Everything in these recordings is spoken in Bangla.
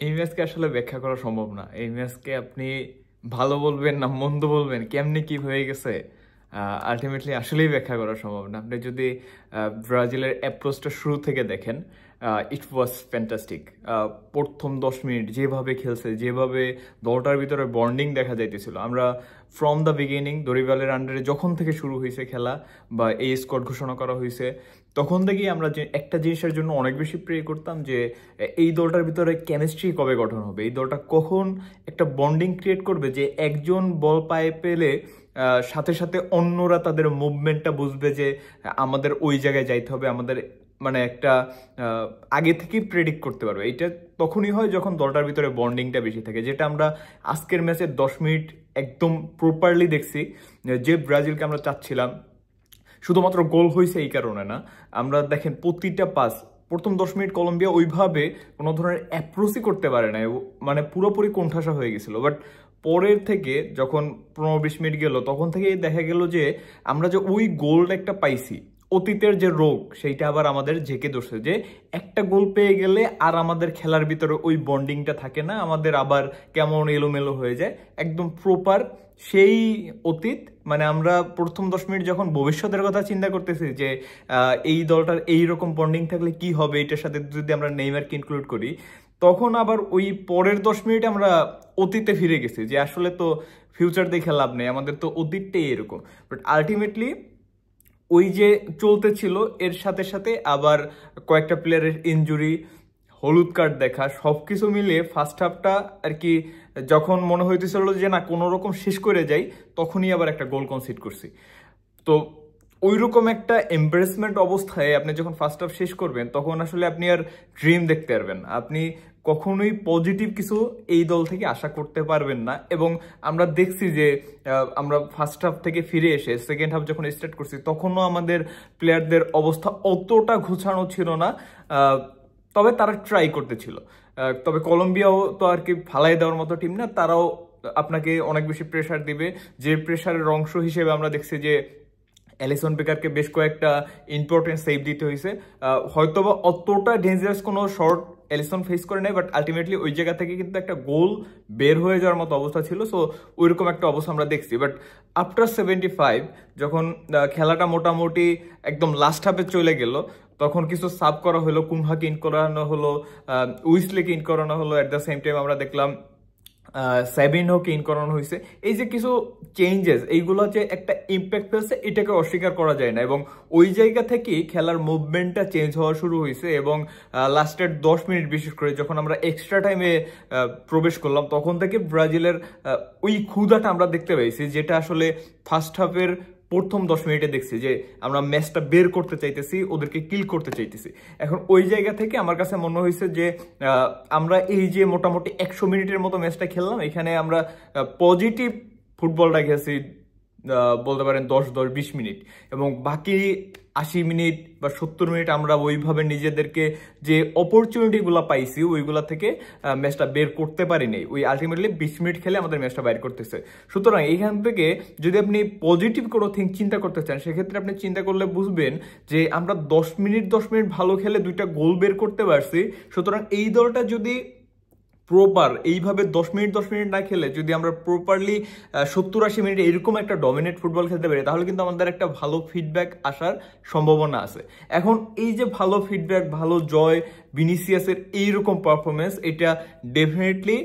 এই ম্যাচকে আসলে ব্যাখ্যা করা সম্ভব না। এই ম্যাচকে আপনি ভালো বলবেন না মন্দ বলবেন, কেমনে কি হয়ে গেছে, আলটিমেটলি আসলেই ব্যাখ্যা করা সম্ভব না। আপনি যদি ব্রাজিলের অ্যাপ্রোচটা শুরু থেকে দেখেন, ইট ওয়াজ ফ্যান্টাস্টিক। প্রথম 10 মিনিট যেভাবে খেলছে, যেভাবে দলটার ভিতরে বন্ডিং দেখা যাইতেছিল, আমরা ফ্রম দ্য বিগিনিং দরিবালের আন্ডারে যখন থেকে শুরু হয়েছে খেলা বা এই স্কোয়াড ঘোষণা করা হয়েছে, তখন থেকেই আমরা যে একটা জিনিসের জন্য অনেক বেশি প্রে করতাম যে এই দলটার ভিতরে কেমিস্ট্রি কবে গঠন হবে, এই দলটা কখন একটা বন্ডিং ক্রিয়েট করবে যে একজন বল পায়ে পেলে সাথে সাথে অন্যরা তাদের মুভমেন্টটা বুঝবে যে আমাদের ওই জায়গায় যাইতে হবে, আমাদের মানে একটা আগে থেকেই প্রেডিক্ট করতে পারবে। এটা তখনই হয় যখন দলটার ভিতরে বন্ডিংটা বেশি থাকে, যেটা আমরা আজকের ম্যাচে 10 মিনিট একদম প্রপারলি দেখছি। যে ব্রাজিলকে আমরা চাচ্ছিলাম, শুধুমাত্র গোল হয়েছে এই কারণে না, আমরা দেখেন প্রতিটা পাস প্রথম 10 মিনিট কলম্বিয়া ওইভাবে কোনো ধরনের অ্যাপ্রোচই করতে পারে না, মানে পুরোপুরি কোণঠাসা হয়ে গেছিল। বাট পরের থেকে যখন 15-20 মিনিট গেল, তখন থেকেই দেখা গেল যে আমরা যে ওই গোলটা একটা পাইছি, অতীতের যে রোগ সেইটা আবার আমাদের ঝেঁকে ধরছে, যে একটা গোল পেয়ে গেলে আর আমাদের খেলার ভিতরে ওই বন্ডিংটা থাকে না, আমাদের আবার কেমন এলোমেলো হয়ে যায় একদম প্রপার সেই অতীত। মানে আমরা প্রথম 10 মিনিট যখন ভবিষ্যতের কথা চিন্তা করতেছি যে এই দলটার এইরকম বন্ডিং থাকলে কি হবে, এটার সাথে যদি আমরা নেইমারকে ইনক্লুড করি, তখন আবার ওই পরের 10 মিনিট আমরা অতীতে ফিরে গেছি যে আসলে তো ফিউচার দেখে লাভ নেই, আমাদের তো অতীতটাই এরকম। বাট আলটিমেটলি ওই যে চলতে ছিল, এর সাথে সাথে আবার কয়েকটা প্লেয়ারের ইনজুরি, হলুদ কার্ড দেখা, সবকিছু মিলিয়ে ফার্স্ট হাফটা আর কি যখন মনে হইতেছিল যে না কোনো রকম শেষ করে যাই, তখনই আবার একটা গোল কনসিড করছি। তো ওইরকম একটা এম্বারেসমেন্ট অবস্থায় আপনি যখন ফার্স্ট হাফ শেষ করবেন, তখন আসলে আপনি আর ড্রিম দেখতে পারবেন, আপনি কখনোই পজিটিভ কিছু এই দল থেকে আশা করতে পারবেন না। এবং আমরা দেখছি যে আমরা ফার্স্ট হাফ থেকে ফিরে এসে সেকেন্ড হাফ যখন স্টার্ট করছি, তখনও আমাদের প্লেয়ারদের অবস্থা অতটা ঘুছানো ছিল না, তবে তারা ট্রাই করতেছিল। তবে কলম্বিয়াও তো আর কি ফালাই দেওয়ার মতো টিম না, তারাও আপনাকে অনেক বেশি প্রেশার দিবে। যে প্রেশারের অংশ হিসেবে আমরা দেখছি যে অ্যালিসন বেকারকে বেশ কয়েকটা ইম্পর্টেন্ট সেভ দিতে হয়েছে। হয়তোবা অতটা ডেঞ্জারাস কোনো শর্ট অ্যালিসন ফেস করে নেয়, বাট আলটিমেটলি ওই জায়গা থেকে কিন্তু একটা গোল বের হয়ে যাওয়ার মতো অবস্থা ছিল। সো ওইরকম একটা অবস্থা আমরা দেখছি। বাট আফটার 75 যখন খেলাটা মোটামুটি একদম লাস্ট হাফে চলে গেল, তখন কিছু সাব করা হলো, কুনহাকে ইন করানো হলো, উইসলেকে ইন করানো হলো, অ্যাট দ্য সেম টাইম আমরা দেখলাম সাবিনহোকে ইন করানো হয়েছে। এই যে কিছু চেঞ্জেস, এইগুলো যে একটা ইম্প্যাক্ট ফেলছে, এটাকে অস্বীকার করা যায় না। এবং ওই জায়গা থেকেই খেলার মুভমেন্টটা চেঞ্জ হওয়া শুরু হয়েছে। এবং লাস্টের 10 মিনিট বিশেষ করে যখন আমরা এক্সট্রা টাইমে প্রবেশ করলাম, তখন থেকে ব্রাজিলের ওই ক্ষুধাটা আমরা দেখতে পেয়েছি, যেটা আসলে ফার্স্ট হাফের প্রথম 10 মিনিটে দেখছি যে আমরা ম্যাচটা বের করতে চাইতেছি, ওদেরকে কিল করতে চাইতেছি। এখন ওই জায়গা থেকে আমার কাছে মনে হয়েছে যে আমরা এই যে মোটামুটি 100 মিনিটের মতো ম্যাচটা খেললাম, এখানে আমরা পজিটিভ ফুটবলটা খেলছি বলতে পারেন 10-20 মিনিট, এবং বাকি 80 মিনিট বা 70 মিনিট আমরা ওইভাবে নিজেদেরকে যে অপরচুনিটিগুলো পাইছি ওইগুলা থেকে ম্যাচটা বের করতে পারিনি। ওই আলটিমেটলি 20 মিনিট খেলে আমাদের ম্যাচটা বাইর করতেছে। সুতরাং এইখান থেকে যদি আপনি পজিটিভ কোনো থিঙ্ক চিন্তা করতে চান, সেক্ষেত্রে আপনি চিন্তা করলে বুঝবেন যে আমরা 10 মিনিট ভালো খেলে 2টা গোল বের করতে পারছি। সুতরাং এই দলটা যদি প্রপার এইভাবে 10 মিনিট না খেলে যদি আমরা প্রপারলি 70-80 মিনিট এরকম একটা ডমিনেট ফুটবল খেলতে পারি, তাহলে কিন্তু আমাদের একটা ভালো ফিডব্যাক আসার সম্ভাবনা আছে। এখন এই যে ভালো ফিডব্যাক, ভালো জয়, ভিনিসিয়াসের এইরকম পারফরমেন্স, এটা ডেফিনেটলি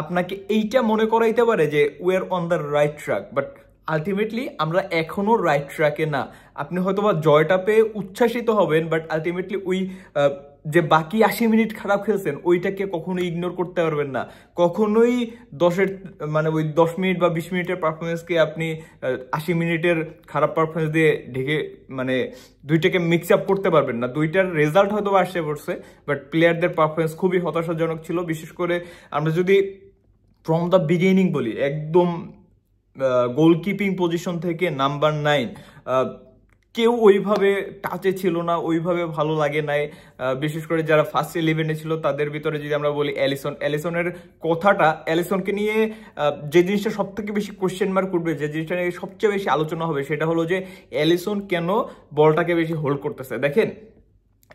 আপনাকে এইটা মনে করাইতে পারে যে we are on the right track. But ultimately আমরা এখনো রাইট ট্র্যাকে না। আপনি হয়তোবা জয়টা পেয়ে উচ্ছ্বাসিত হবেন, বাট আলটিমেটলি ওই যে বাকি 80 মিনিট খারাপ খেলছেন, ওইটাকে কখনোই ইগনোর করতে পারবেন না। কখনোই মানে ওই 10 মিনিট বা 20 মিনিটের পারফরমেন্সকে আপনি 80 মিনিটের খারাপ পারফরমেন্স দিয়ে ঢেকে মানে দুইটাকে মিক্স আপ করতে পারবেন না। দুইটার রেজাল্ট হয়তো আসছে পড়ছে, বাট প্লেয়ারদের পারফরমেন্স খুবই হতাশাজনক ছিল। বিশেষ করে আমরা যদি ফ্রম দ্য বিগিনিং বলি, একদম গোলকিপিং পজিশন থেকে নাম্বার 9 কেউ ওইভাবে টাচে ছিল না, ওইভাবে ভালো লাগে নাই। বিশেষ করে যারা ফার্স্ট 11-এ ছিল তাদের ভিতরে যদি আমরা বলি অ্যালিসনের কথাটা, অ্যালিসনকে নিয়ে যে জিনিসটা সব থেকে বেশি কোশ্চেন মার্ক উঠবে, যে জিনিসটা নিয়ে সবচেয়ে বেশি আলোচনা হবে, সেটা হলো যে অ্যালিসন কেন বলটাকে বেশি হোল্ড করতেছে। দেখেন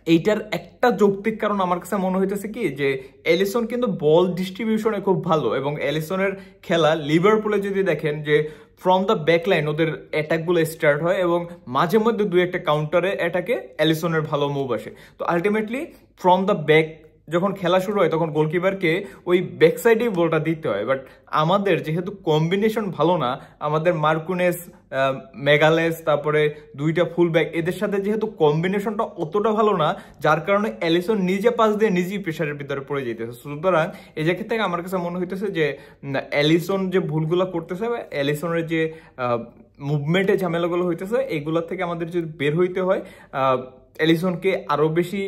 এইটার একটা যৌক্তিক কারণ আমার কাছে মনে হইতেছে কি যে এলিসন কিন্তু বল ডিস্ট্রিবিউশনে খুব ভালো, এবং এলিসনের খেলা লিভারপুলে যদি দেখেন যে ফ্রম দ্য ব্যাক লাইন ওদের অ্যাটাকগুলো স্টার্ট হয় এবং মাঝে মধ্যে দুই একটা কাউন্টারে অ্যাটাকে এলিসনের ভালো মুভ আসে। তো আলটিমেটলি ফ্রম দ্য ব্যাক যখন খেলা শুরু হয় তখন গোলকিপারকে ওই ব্যাক সাইডেই বলটা দিতে হয়। বাট আমাদের যেহেতু কম্বিনেশন ভালো না, আমাদের মার্কুনেস, মেগালেস, তারপরে দুইটা ফুল ব্যাক, এদের সাথে যেহেতু কম্বিনেশনটা অতটা ভালো না, যার কারণে এলিসন নিজে পাস দিয়ে নিজেই প্রেশারের ভিতরে পড়ে যেতেছে। সুতরাং এই জায়গা থেকে আমার কাছে মনে হইতেছে যে এলিসন যে ভুলগুলো করতেছে, এলিসনের যে মুভমেন্টে ঝামেলাগুলো হইতেছে, এইগুলোর থেকে আমাদের যদি বের হইতে হয়, এলিসনকে আরো বেশি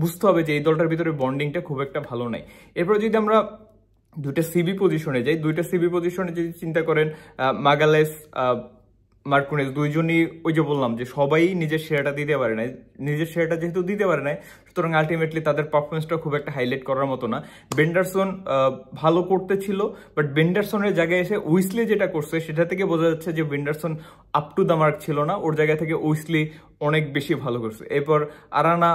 বুঝতে হবে যে এই দলটার ভিতরে বন্ডিংটা খুব একটা ভালো নাই। এরপর যদি আমরা দুইটা সিবি পজিশনে যাই, দুইটা সিবি পজিশনে যদি চিন্তা করেন, মাগালেস, মার্কুনেস দুইজনই ওই যে বললাম যে সবাই নিজের সেরাটা দিতে পারে নাই, নিজের সেরাটা যেহেতু দিতে পারে নাই, সুতরাং আলটিমেটলি তাদের পারফরমেন্সটা খুব একটা হাইলাইট করার মতো না। বেন্ডারসন ভালো করতে ছিল, বাট বেন্ডারসনের জায়গায় এসে উইসলি যেটা করছে সেটা থেকে বোঝা যাচ্ছে যে বেন্ডারসন আপ টু দ্য মার্ক ছিল না, ওর জায়গা থেকে উইসলি অনেক বেশি ভালো করছে। এরপর আরানা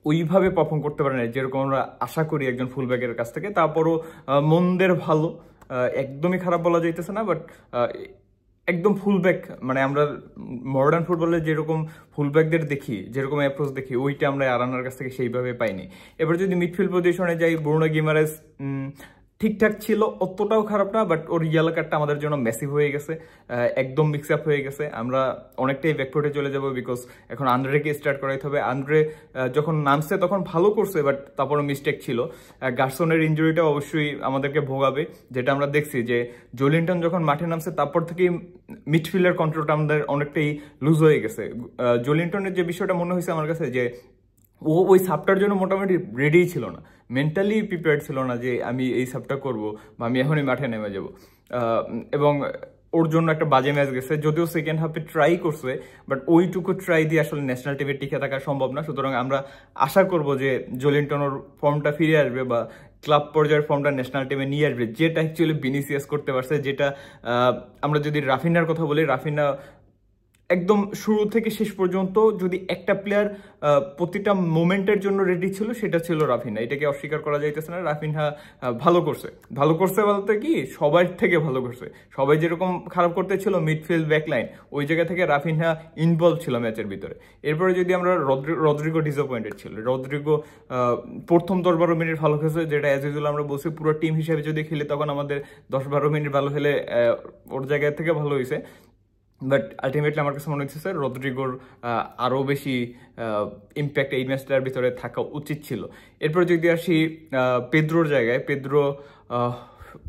ওইভাবে পারফর্ম করতে পারে না যেরকম আমরা আশা করি একজন ফুলব্যাকের কাছ থেকে। তারপরও মন্দের ভালো, একদমই খারাপ বলা যাইতেছে না, বাট একদম ফুলব্যাক মানে আমরা মডার্ন ফুটবলে যেরকম ফুলব্যাকদের দেখি, যেরকম অ্যাপ্রোচ দেখি, ওইটা আমরা আরানার কাছ থেকে সেইভাবে পাইনি। এবার যদি মিডফিল্ড পজিশনে যাই, ব্রুনো গিমারেস ঠিকঠাক ছিল, অতটাও খারাপ না, বাট ওর ইয়েলো কার্ডটা আমাদের জন্য ম্যাসিভ হয়ে গেছে, একদম মিক্স আপ হয়ে গেছে। আমরা অনেকটাই ব্যাকফুটে চলে যাব, বিকজ এখন আন্দ্রেকে স্টার্ট করাইতে হবে। আন্দ্রে যখন নামছে তখন ভালো করছে, বাট তারপরে মিস্টেক ছিল। গার্সনের ইঞ্জুরিটা অবশ্যই আমাদেরকে ভোগাবে, যেটা আমরা দেখছি যে জোলিন্টন যখন মাঠে নামছে তারপর থেকেই মিডফিল্ডের কন্ট্রোলটা আমাদের অনেকটাই লুজ হয়ে গেছে। জোলিন্টনের যে বিষয়টা মনে হয়েছে আমার কাছে, যে ও ওই সাপটার জন্য মোটামুটি রেডিই ছিল না, মেন্টালি প্রিপেয়ার্ড ছিল না যে আমি এই সাপটা করবো বা আমি এখনই মাঠে নেমে যাব, এবং ওর জন্য একটা বাজে ম্যাচ গেছে। যদিও সেকেন্ড হাফে ট্রাই করছে, বাট ওইটুকু ট্রাই দিয়ে আসলে ন্যাশনাল টিমে টিকে থাকা সম্ভব না। সুতরাং আমরা আশা করব যে জোলিন্টনের ফর্মটা ফিরে আসবে বা ক্লাব পর্যায়ের ফর্মটা ন্যাশনাল টিমে নিয়ে আসবে, যেটা অ্যাকচুয়ালি ভিনিসিয়াস করতে পারছে। যেটা আমরা যদি রাফিনার কথা বলি, রাফিনা একদম শুরু থেকে শেষ পর্যন্ত যদি একটা প্লেয়ার প্রতিটা মোমেন্টের জন্য রেডি ছিল, সেটা ছিল রাফিনা, এটাকে অস্বীকার করা যাইতেছে না। রাফিনা ভালো করছে, ভালো করছে বলতে কি সবার থেকে ভালো করছে। সবাই যেরকম খারাপ করতে ছিল মিডফিল্ড ব্যাকলাইন, ওই জায়গা থেকে রাফিনা ইনভলভ ছিল ম্যাচের ভিতরে। এরপরে যদি আমরা রদ্রিগো ডিসঅ্যাপয়েন্টেড ছিল, রদ্রিগো প্রথম 10-12 মিনিট ভালো খেলছে, যেটা অ্যাজ ইউজুয়াল আমরা বলছি পুরো টিম হিসেবে যদি খেলে তখন আমাদের 10-12 মিনিট ভালো খেলে ওর জায়গা থেকে ভালো হয়েছে। বাট আলটিমেটলি আমার কাছে মনে হচ্ছে রদ্রিগোর আরও বেশি ইম্প্যাক্ট এই ম্যাচটার ভিতরে থাকা উচিত ছিল। এরপর যদি আসি পেদ্রোর জায়গায়, পেদ্রো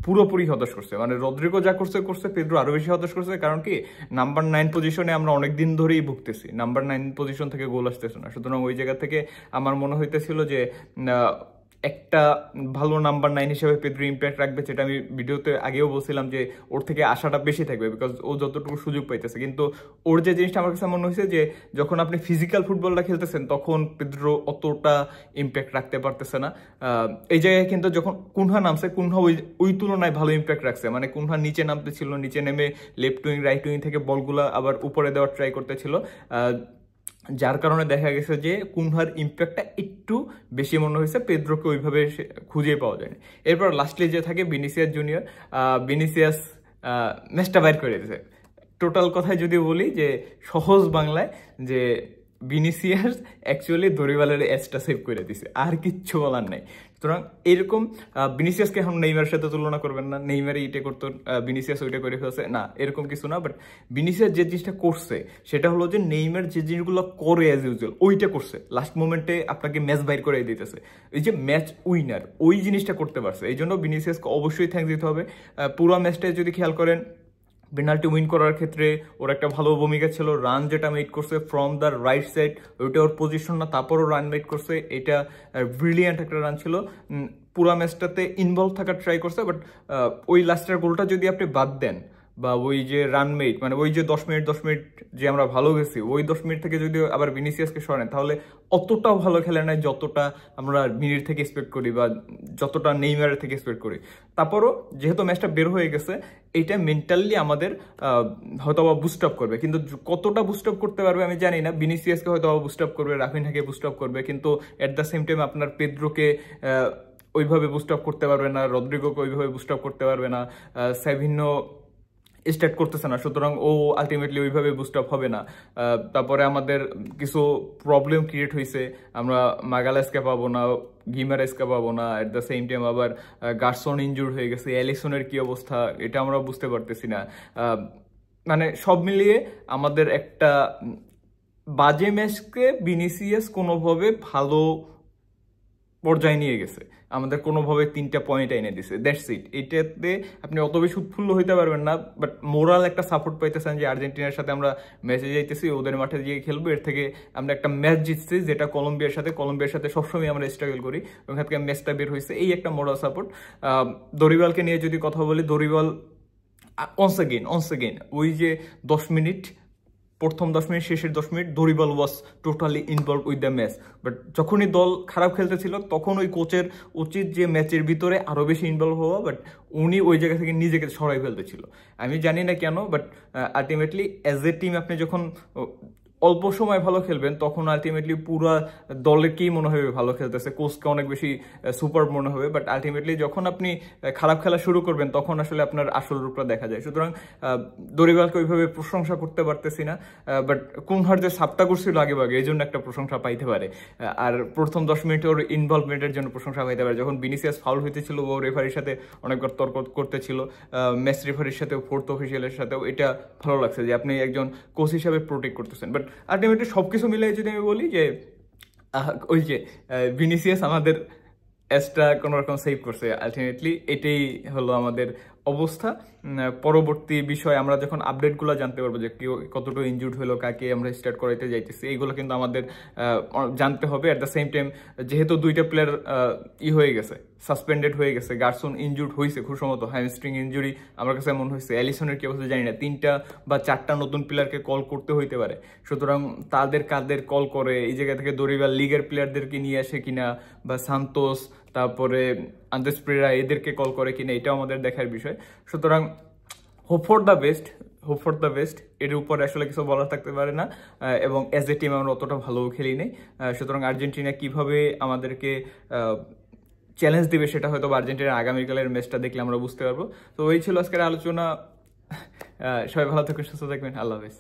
পুরোপুরি হতাশ করছে, মানে রদ্রিগো যা করছে পেদ্রো আরও বেশি হতাশ করছে। কারণ কি নাম্বার 9 পজিশনে আমরা অনেকদিন ধরেই ভুগতেছি, নাম্বার 9 পজিশন থেকে গোল আসতেছে না। সুতরাং ওই জায়গা থেকে আমার মনে হইতেছিল যে একটা ভালো নাম্বার 9 হিসেবে পেদ্রো ইম্প্যাক্ট রাখবে, যেটা আমি ভিডিওতে আগেও বলছিলাম যে ওর থেকে আশাটা বেশি থাকবে, বিকজ ও যতটুকু সুযোগ পাইতেছে। কিন্তু ওর যে জিনিসটা আমার কাছে মনে হয়েছে যে যখন আপনি ফিজিক্যাল ফুটবলটা খেলতেছেন তখন পেদ্রো অতটা ইম্প্যাক্ট রাখতে পারতেছে না। এই জায়গায় কিন্তু যখন কুনহা নামছে, কুনহা ওই তুলনায় ভালো ইম্প্যাক্ট রাখছে। মানে কুনহা নিচে নামতে ছিল, নিচে নেমে লেফট উইং রাইট উইং থেকে বলগুলা আবার উপরে দেওয়ার ট্রাই করতেছিল, যার কারণে দেখা গেছে যে কুনহার ইম্প্যাক্টটা একটু বেশি মনে হয়েছে, পেদ্রোকে ওইভাবে খুঁজে পাওয়া যায়নি। এরপর লাস্টলি যে থাকে ভিনিসিয়াস জুনিয়র, ভিনিসিয়াস ম্যাচটা বাইর করে দিয়েছে। টোটাল কথায় যদি বলি যে সহজ বাংলায়, যে ভিনিসিয়াস অ্যাকচুয়ালি দরিবালের এজটা সেভ করে দিছে, আর কিচ্ছু বলার নাই। সুতরাং এরকম ভিনিসিয়াসকে এখন নেইমারের সাথে তুলনা করবেন না, নেইমারে ইটে করতো, ভিনিসিয়াস ওইটা করে ফেলছে, না এরকম কিছু না। বাট ভিনিসিয়াস যে জিনিসটা করছে সেটা হলো যে নেইমার যে জিনিসগুলো করে অ্যাজ ইউজুয়াল ওইটা করছে, লাস্ট মোমেন্টে আপনাকে ম্যাচ বাইর করে দিতেছে, এই যে ম্যাচ উইনার ওই জিনিসটা করতে পারছে। এই জন্য ভিনিসিয়াসকে অবশ্যই থ্যাঙ্কস দিতে হবে। পুরো ম্যাচটায় যদি খেয়াল করেন, পেনাল্টি উইন করার ক্ষেত্রে ওর একটা ভালো ভূমিকা ছিল, রান যেটা মেড করছে ফ্রম দ্য রাইট সাইড, ওইটা ওর পজিশন না, তারপরও রান মেড করছে, এটা ব্রিলিয়ান্ট একটা রান ছিল। পুরো ম্যাচটাতে ইনভলভ থাকার ট্রাই করছে, বাট ওই লাস্টের গোলটা যদি আপনি বাদ দেন, বা ওই যে রানমেট, মানে ওই যে 10 মিনিট যে আমরা ভালো গেছি, ওই 10 মিনিট থেকে যদি আবার ভিনিসিয়াসকে সরান তাহলে অতটাও ভালো খেলে নাই যতটা আমরা মিনিট থেকে এক্সপেক্ট করি বা যতটা নেইমারের থেকে এক্সপেক্ট করি। তারপরও যেহেতু ম্যাচটা বের হয়ে গেছে, এইটা মেন্টালি আমাদের হয়তো আবার বুস্ট আপ করবে, কিন্তু কতটা বুস্ট আপ করতে পারবে আমি জানি না। ভিনিসিয়াসকে হয়তো আবার বুস্ট আপ করবে, রাফিনহাকে বুস্ট আপ করবে, কিন্তু এট দ্য সেম টাইম আপনার পেদ্রোকে ওইভাবে বুস্ট আপ করতে পারবে না, রদ্রিগোকে ওইভাবে বুস্ট আপ করতে পারবে না, সেভিনো স্টার্ট করতেছে না, সুতরাং ও আলটিমেটলি ওইভাবে বুস্ট আপ হবে না। তারপরে আমাদের কিছু প্রবলেম ক্রিয়েট হয়েছে, আমরা মাগালেসকে পাবো না, গিমারেসকে পাবো না, এট দ্য সেম টাইম আবার গার্সন ইনজুর হয়ে গেছে, অ্যালিসনের কি অবস্থা এটা আমরা বুঝতে পারতেছি না। মানে সব মিলিয়ে আমাদের একটা বাজে ম্যাচকে ভিনিসিয়াস কোনোভাবে ভালো পর্যায়ে নিয়ে গেছে, আমাদের কোনোভাবে 3টা পয়েন্ট এনে দিছে, দ্যাটস ইট। এটাতে আপনি অত বেশি উৎফুল্ল হইতে পারবেন না, বাট মোরাল একটা সাপোর্ট পাইতেছেন যে আর্জেন্টিনার সাথে আমরা ম্যাচে যাইতেছি, ওদের মাঠে গিয়ে খেলবো, এর থেকে আমরা একটা ম্যাচ জিতছি যেটা কলম্বিয়ার সাথে সবসময় আমরা স্ট্রাগল করি, ওখান থেকে ম্যাচটা বের হয়েছে, এই একটা মোরাল সাপোর্ট। দরিবালকে নিয়ে যদি কথা বলি, দরিবাল অনস এগেইন ওই যে 10 মিনিট, প্রথম 10 মিনিট, শেষের 10 minute Dorival was totally involve with the match. But যখনই দল খারাপ খেলতেছিল তখন ওই কোচের উচিত যে ম্যাচের ভিতরে আরও বেশি ইনভলভ হওয়া, বাট উনি ওই জায়গা থেকে নিজেকে সরাই ফেলতেছিল। আমি জানি না কেন, but ultimately as a team আপনি যখন অল্প সময় ভালো খেলবেন তখন আলটিমেটলি পুরো দলেরকেই মনে হবে ভালো খেলতেছে, কোচকে অনেক বেশি সুপার মনে হবে, বাট আলটিমেটলি যখন আপনি খারাপ খেলা শুরু করবেন তখন আসলে আপনার আসল রূপটা দেখা যায়। সুতরাং দরিবালকে ওইভাবে প্রশংসা করতে পারতেছি না, বাট কুনহার যে সাপটা করছিল আগে ভাগে এই জন্য একটা প্রশংসা পাইতে পারে, আর প্রথম 10 মিনিট ওর ইনভলভমেন্টের জন্য প্রশংসা পাইতে পারে। যখন ভিনিসিয়াস ফাউল হইতেছিল ও রেফারির সাথে অনেকবার তর্ক করতেছিল, ম্যাচ রেফারির সাথেও, ফোর্থ অফিসিয়ালের সাথেও, এটা ভালো লাগছে যে আপনি একজন কোচ হিসাবে প্রোটেক্ট করতেছেন। বাট আলটিমেটলি সবকিছু মিলে যদি আমি বলি যে ওই যে ভিনিসিয়াস আমাদের অ্যাসটা কোনো রকম সেভ করছে, আলটিমেটলি এটাই হলো আমাদের অবস্থা। পরবর্তী বিষয় আমরা যখন আপডেটগুলো জানতে পারবো যে কেউ কতটুকু ইনজুর্ড হলো, কাকে আমরা স্টার্ট করাইতে যাইতেছি, এইগুলো কিন্তু আমাদের জানতে হবে। অ্যাট দ্য সেম টাইম যেহেতু 2টা প্লেয়ার হয়ে গেছে, সাসপেন্ডেড হয়ে গেছে, গার্সন ইনজুর্ড হয়েছে খুব সম্ভবত, হ্যামস্ট্রিং ইনজুরি আমার কাছে এমন হয়েছে, অ্যালিসনের কি অবস্থা জানি না, 3টা বা 4টা নতুন প্লেয়ারকে কল করতে হইতে পারে। সুতরাং কাদের কল করে, এই জায়গা থেকে দরিবাল লিগের প্লেয়ারদেরকে নিয়ে আসে কিনা, বা সান্তোস, তারপরে আন্দ্রেস পেরেরা এদেরকে কল করে কিনা, এটাও আমাদের দেখার বিষয়। সুতরাং হোপ ফর দ্য বেস্ট, এর উপরে আসলে কিছু বলার থাকতে পারে না, এবং অ্যাজ এ টিম আমরা অতটা ভালো খেলি নেই। সুতরাং আর্জেন্টিনা কিভাবে আমাদেরকে চ্যালেঞ্জ দিবে সেটা হয়তো আর্জেন্টিনার আগামীকালের ম্যাচটা দেখলে আমরা বুঝতে পারবো। তো এই ছিল আজকের আলোচনা। সবাই ভালো থাকবেন, সুস্থ থাকবেন, আল্লাহ হাফেজ।